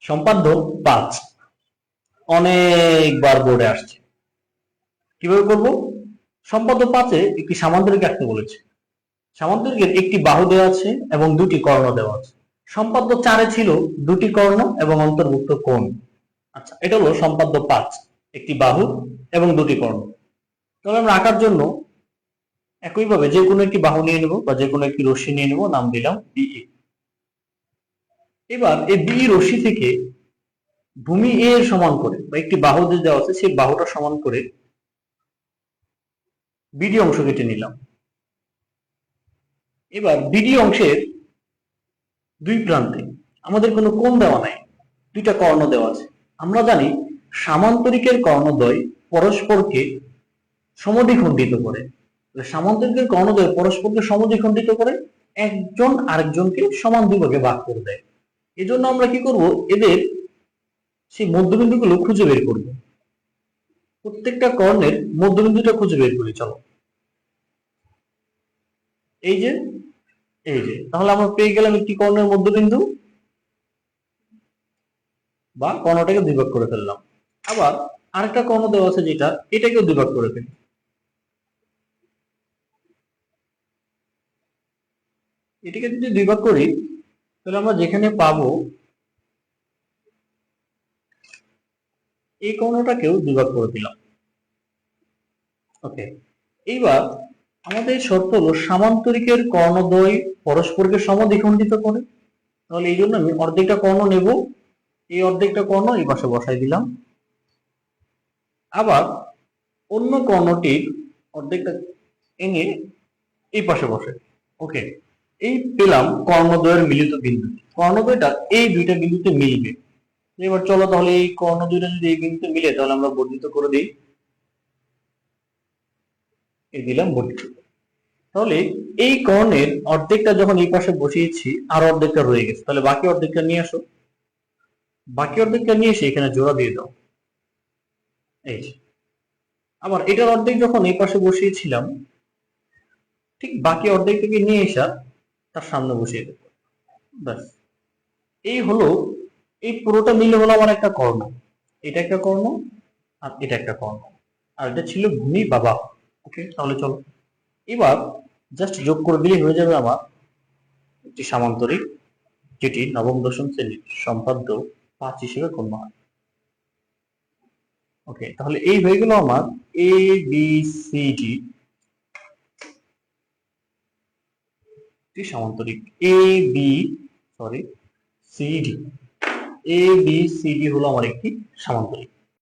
সম্পাদ্য 5 অনেকবার বোর্ডে আসছে। কিভাবে করব? সম্পাদ্য 5-এ একটি সামান্তরিক আঁকতে বলেছে। সামান্তরিকের একটি বাহু দেওয়া আছে এবং দুটি কর্ণ দেওয়া আছে। সম্পাদ্য 4-এ ছিল দুটি কর্ণ এবং অন্তর্ভুক্ত কোণ। আচ্ছা, এটা হলো সম্পাদ্য 5, একটি বাহু এবং দুটি কর্ণ। তাহলে আমরা আঁকার জন্য একইভাবে যে কোনো একটি বাহু নিয়ে নেব বা যে কোনো একটি রশ্মি নিয়ে নেব, নাম দিলাম বিই। এবার এই বিই রশ্মি থেকে ভূমি এ এর সমান করে বা একটি বাহু যে দেওয়া আছে সেই বাহুটা সমান করে বিডি অংশ কেটে নিলাম। এবার বিডি অংশের দুই প্রান্তে আমাদের কোনো কোণ দেওয়া নাই, দুইটা কর্ণ দেওয়া আছে। আমরা জানি সামান্তরিকের কর্ণদ্বয় পরস্পরকে সমদ্বিখণ্ডিত করে। সামান্তরিকের কর্ণদ্বয় পরস্পরকে সমদ্বিখণ্ডিত করে একজন আরেকজনকে সমান দুই ভাগে ভাগ করে দেয়। এজন্য আমরা কি করব, এদের সেই মধ্যবিন্দুগুলো খুঁজে বের করব। প্রত্যেকটা কর্ণের মধ্যবিন্দুটা খুঁজে বের করি। চলো, এই যে তাহলে আমরা পেয়ে গেলাম একটি কর্ণের মধ্যবিন্দু বা কর্ণটাকে দুই ভাগ করে ফেললাম। আবার আরেকটা কর্ণ দেওয়া আছে যেটা, এটাকেও দুই ভাগ করে ফেলি। এটাকে যদি দুই ভাগ করি তাহলে আমরা যেখানে পাবো এই কর্ণটাকেও দুই ভাগ করে দিলাম। ওকে, এইবার আমাদের শর্ত হলো সামান্তরিকের কর্ণদ্বয় পরস্পরকে সমদ্বিখণ্ডিত করে। তাহলে এই জন্য আমি অর্ধেকটা কর্ণ নেব, এই অর্ধেকটা কর্ণ এই পাশে বসাই দিলাম। আবার অন্য কর্ণটির অর্ধেকটা এনে এই পাশে বসে। ওকে, এই পেলাম কর্ণদ্বয়ের মিলিত বিন্দু। কর্ণদ্বয়টা এই দুইটা বিন্দুতে মিলবে। এবার চলো তাহলে এই কর্ণ দুইটা যদি এই বিন্দুতে মিলে তাহলে আমরা বর্ধিত করে দিই। এই দিলাম বর্ধিত। তাহলে এই কর্ণের অর্ধেকটা যখন এই পাশে বসিয়েছি আর অর্ধেকটা রয়ে গেছে, তাহলে বাকি অর্ধেকটা নিয়ে আসো। বাকি অর্ধেকটা নিয়ে এসে এখানে জোড়া দিয়ে দাও। এই আবার এটার অর্ধেক যখন এই পাশে বসিয়েছিলাম, ঠিক বাকি অর্ধেকটাকে নিয়ে এসে তার সামনে বসিয়ে দেবো। ব্যাস, এই হলো, এই পুরোটা মিলে হলো আমার একটা কর্ণ। এটা একটা কর্ণ আর এটা একটা কর্ণ, আর এটা ছিল ভূমি বা বাহু। ওকে, তাহলে চলো এবার জাস্ট যোগ করে দিলেই হয়ে যাবে আমার একটি সামান্তরিক, যেটি নবম দশম শ্রেণীর সম্পাদ্য 5 হিসেবে গণ্য হয়। ওকে, তাহলে এই হয়ে গেল আমার A B C D সামান্তরিক। A B sorry C D, A B C D হলো আমার একটি সামান্তরিক।